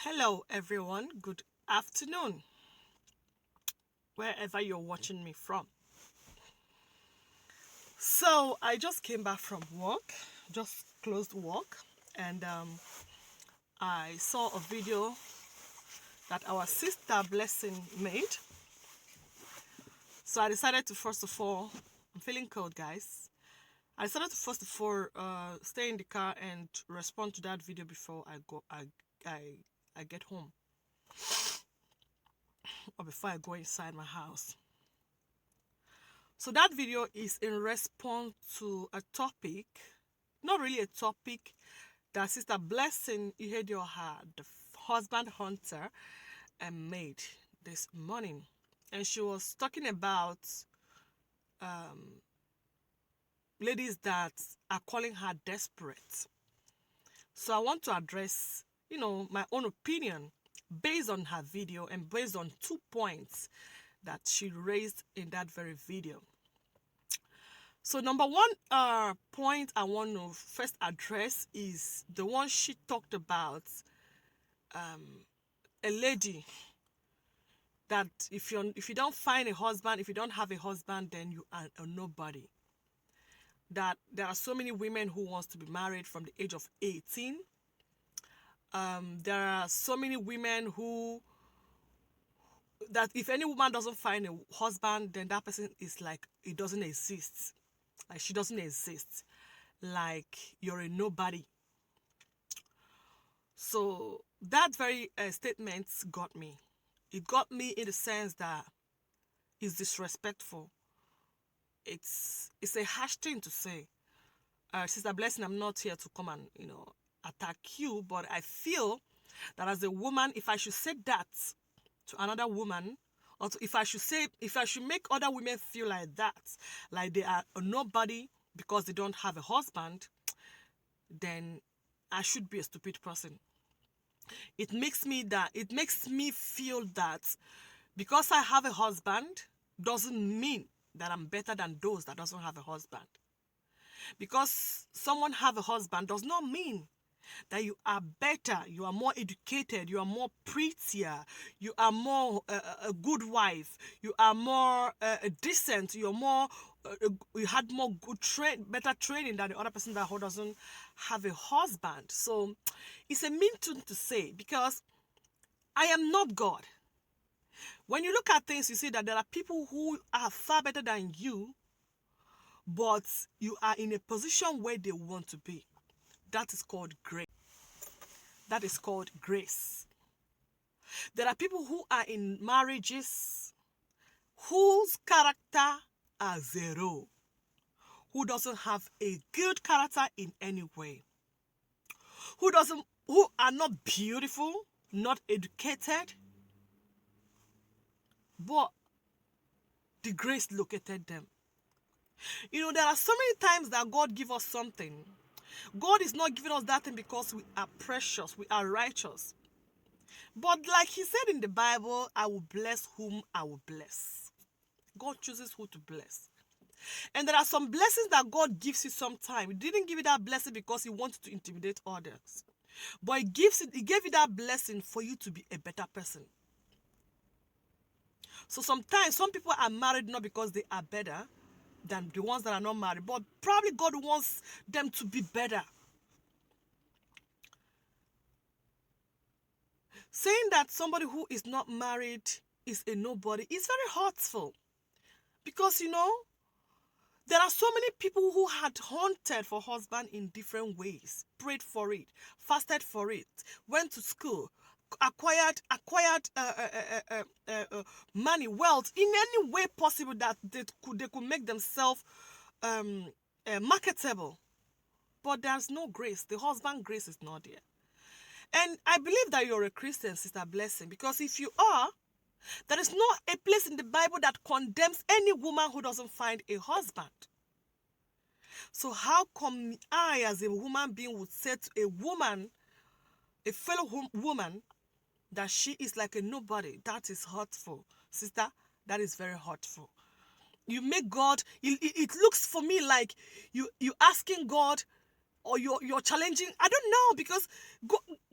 Hello, everyone. Good afternoon, wherever you're watching me from. So, I just came back from work, just closed work, and I saw a video that our sister Blessing made. So, I decided to first of all, I'm feeling cold, guys. I decided to first of all stay in the car and respond to that video before I get home or before I go inside my house. So that video is in response to a topic, not really a topic, that Sister Blessing Ihedio had, the husband hunter, made this morning. And she was talking about ladies that are calling her desperate. So I want to address, my own opinion based on her video and based on 2 points that she raised in that very video. So number one point I want to first address is the one she talked about, a lady that if you don't find a husband, if you don't have a husband, then you are a nobody. That there are so many women who wants to be married from the age of 18. There are so many women that if any woman doesn't find a husband, then that person is like, it doesn't exist. Like she doesn't exist. Like you're a nobody. So that very statement got me. It got me in the sense that it's disrespectful. It's a harsh thing to say. Sister Blessing, I'm not here to come and attack you, but I feel that as a woman, if I should say that to another woman, or if I should make other women feel like that, like they are a nobody because they don't have a husband, then I should be a stupid person. It makes me feel that because I have a husband doesn't mean that I'm better than those that doesn't have a husband. Because someone have a husband does not mean that you are better, you are more educated, you are more prettier, you are more a good wife, you are more decent, you are more you had more better training than the other person that who doesn't have a husband. So it's a mean thing to say because I am not God. When you look at things, you see that there are people who are far better than you, but you are in a position where they want to be. That is called grace. That is called grace. There are people who are in marriages whose character are zero, who doesn't have a good character in any way, who are not beautiful, not educated, but the grace located them. There are so many times that God give us something. God is not giving us that thing because we are precious, we are righteous. But like he said in the Bible, I will bless whom I will bless. God chooses who to bless. And there are some blessings that God gives you sometime. He didn't give you that blessing because he wanted to intimidate others. But he gave you that blessing for you to be a better person. So sometimes some people are married not because they are better than the ones that are not married, but probably God wants them to be better. Saying that somebody who is not married is a nobody is very hurtful. Because, there are so many people who had hunted for husband in different ways, prayed for it, fasted for it, went to school, acquired money, wealth, in any way possible that they could make themselves marketable. But there's no grace. The husband grace is not there. And I believe that you're a Christian, Sister Blessing, because if you are, there is not a place in the Bible that condemns any woman who doesn't find a husband. So how come I, as a human being, would say to a woman, a fellow woman, that she is like a nobody? That is hurtful. Sister, that is very hurtful. You make God, it looks for me like you asking God, or you're challenging. I don't know, because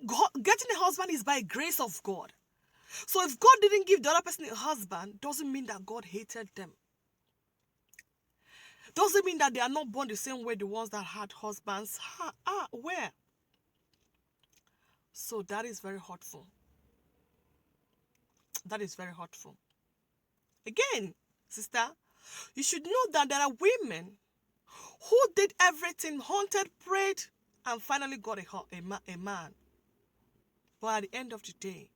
God, getting a husband is by grace of God. So if God didn't give the other person a husband, doesn't mean that God hated them. Doesn't mean that they are not born the same way the ones that had husbands were. So that is very hurtful. That is very hurtful. Again, sister, you should know that there are women who did everything, hunted, prayed, and finally got a man. But at the end of the day,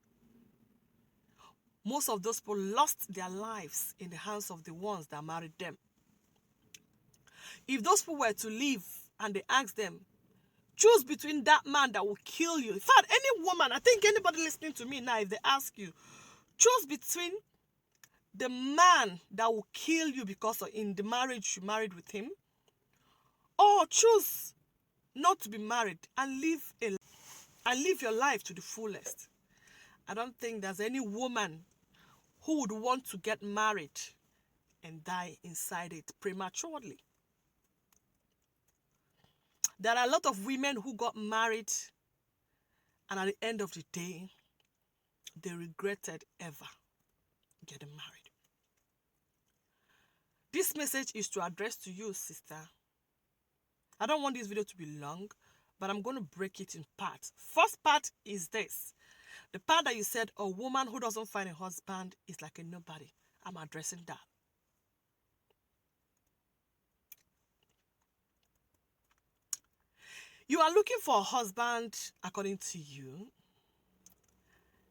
most of those people lost their lives in the hands of the ones that married them. If those people were to leave and they asked them, choose between that man that will kill you. In fact, any woman, I think anybody listening to me now, if they ask you, choose between the man that will kill you because in the marriage you married with him, or choose not to be married and live your life to the fullest. I don't think there's any woman who would want to get married and die inside it prematurely. There are a lot of women who got married and at the end of the day, they regretted ever getting married. This message is to address to you, sister. I don't want this video to be long, but I'm going to break it in parts. First part is this. The part that you said a woman who doesn't find a husband is like a nobody. I'm addressing that. You are looking for a husband according to you,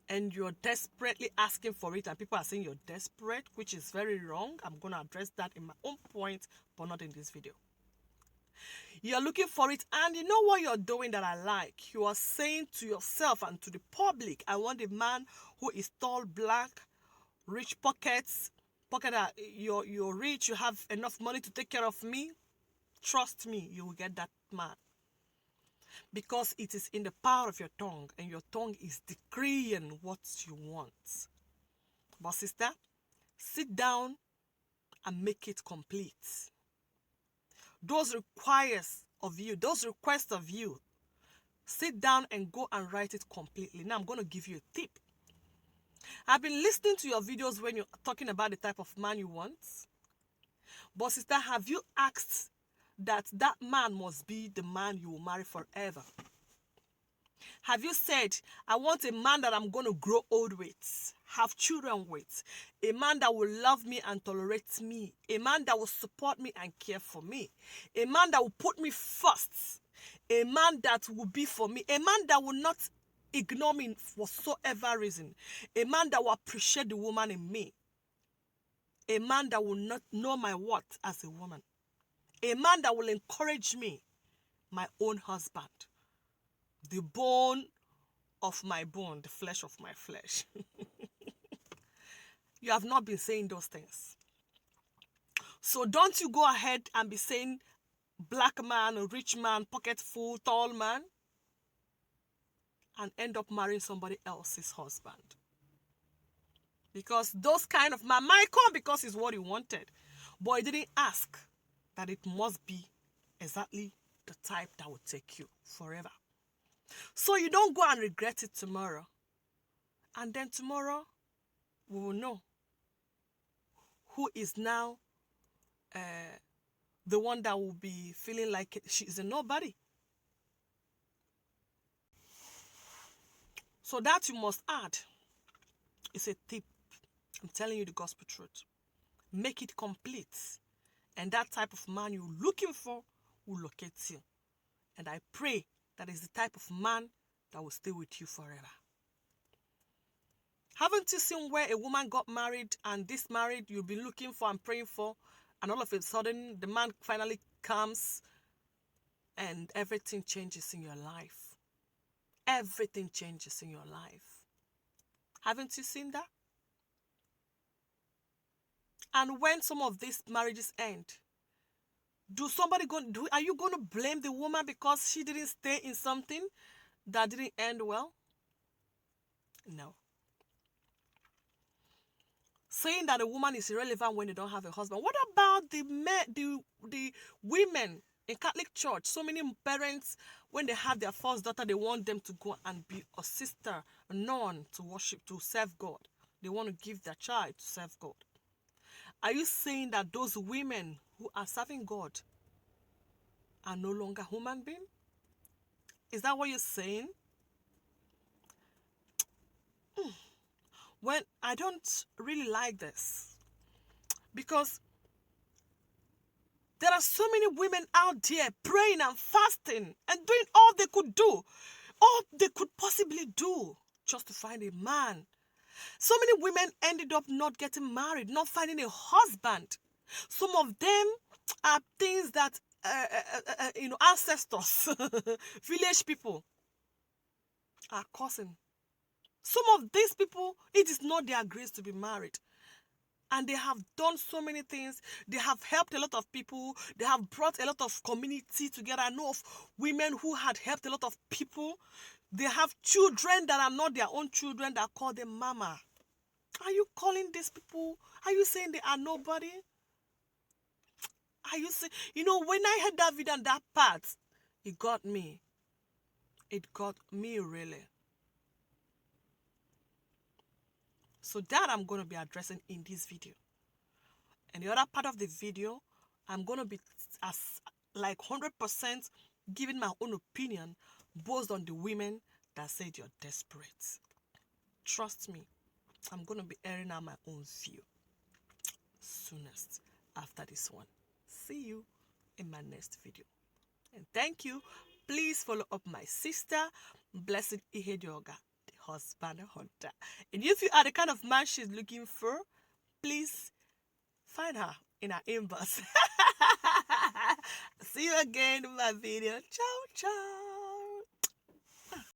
and you're desperately asking for it, and people are saying you're desperate, which is very wrong. I'm going to address that in my own point, but not in this video. You're looking for it, and you know what you're doing that I like. You are saying to yourself and to the public, I want a man who is tall, black, rich pockets, you're rich, you have enough money to take care of me. Trust me, you will get that man. Because it is in the power of your tongue, and your tongue is decreeing what you want. But sister, sit down and make it complete. Those requests of you, sit down and go and write it completely. Now I'm going to give you a tip. I've been listening to your videos when you're talking about the type of man you want. But sister, have you asked that man must be the man you will marry forever? Have you said, I want a man that I'm going to grow old with, have children with, a man that will love me and tolerate me, a man that will support me and care for me, a man that will put me first, a man that will be for me, a man that will not ignore me for whatsoever reason, a man that will appreciate the woman in me, a man that will not know my worth as a woman, a man that will encourage me, my own husband, the bone of my bone, the flesh of my flesh. You have not been saying those things. So don't you go ahead and be saying black man, a rich man, pocket full, tall man, and end up marrying somebody else's husband. Because those kind of man might come because it's what he wanted, but he didn't ask that it must be exactly the type that will take you forever. So you don't go and regret it tomorrow. And then tomorrow, we will know who is now the one that will be feeling like she is a nobody. So that you must add is a tip. I'm telling you the gospel truth. Make it complete. And that type of man you're looking for will locate you. And I pray that is the type of man that will stay with you forever. Haven't you seen where a woman got married and this married you'll be looking for and praying for, and all of a sudden the man finally comes and everything changes in your life? Everything changes in your life. Haven't you seen that? And when some of these marriages end, are you going to blame the woman because she didn't stay in something that didn't end well? No. Saying that a woman is irrelevant when they don't have a husband. What about the women In Catholic Church, so many parents, when they have their first daughter, they want them to go and be a sister, a nun, to worship, to serve God. They want to give their child to serve God. Are you saying that those women who are serving God are no longer human beings? Is that what you're saying? When I don't really like this, because there are so many women out there praying and fasting and doing all they could do, all they could possibly do just to find a man. So many women ended up not getting married, not finding a husband. Some of them are things that, ancestors, village people are causing. Some of these people, it is not their grace to be married. And they have done so many things. They have helped a lot of people. They have brought a lot of community together. I know of women who had helped a lot of people. They have children that are not their own children that call them mama. Are you calling these people? Are you saying they are nobody? Are you saying, when I heard that video and that part, it got me. It got me really. So that I'm going to be addressing in this video. And the other part of the video, I'm going to be as like 100% giving my own opinion based on the women that said you're desperate. Trust me, I'm going to be airing out my own view soonest after this one. See you in my next video. And thank you. Please follow up my sister, Blessed Ihedioga, the husband hunter. And if you are the kind of man she's looking for, please find her in her inbox. See you again in my video. Ciao, ciao.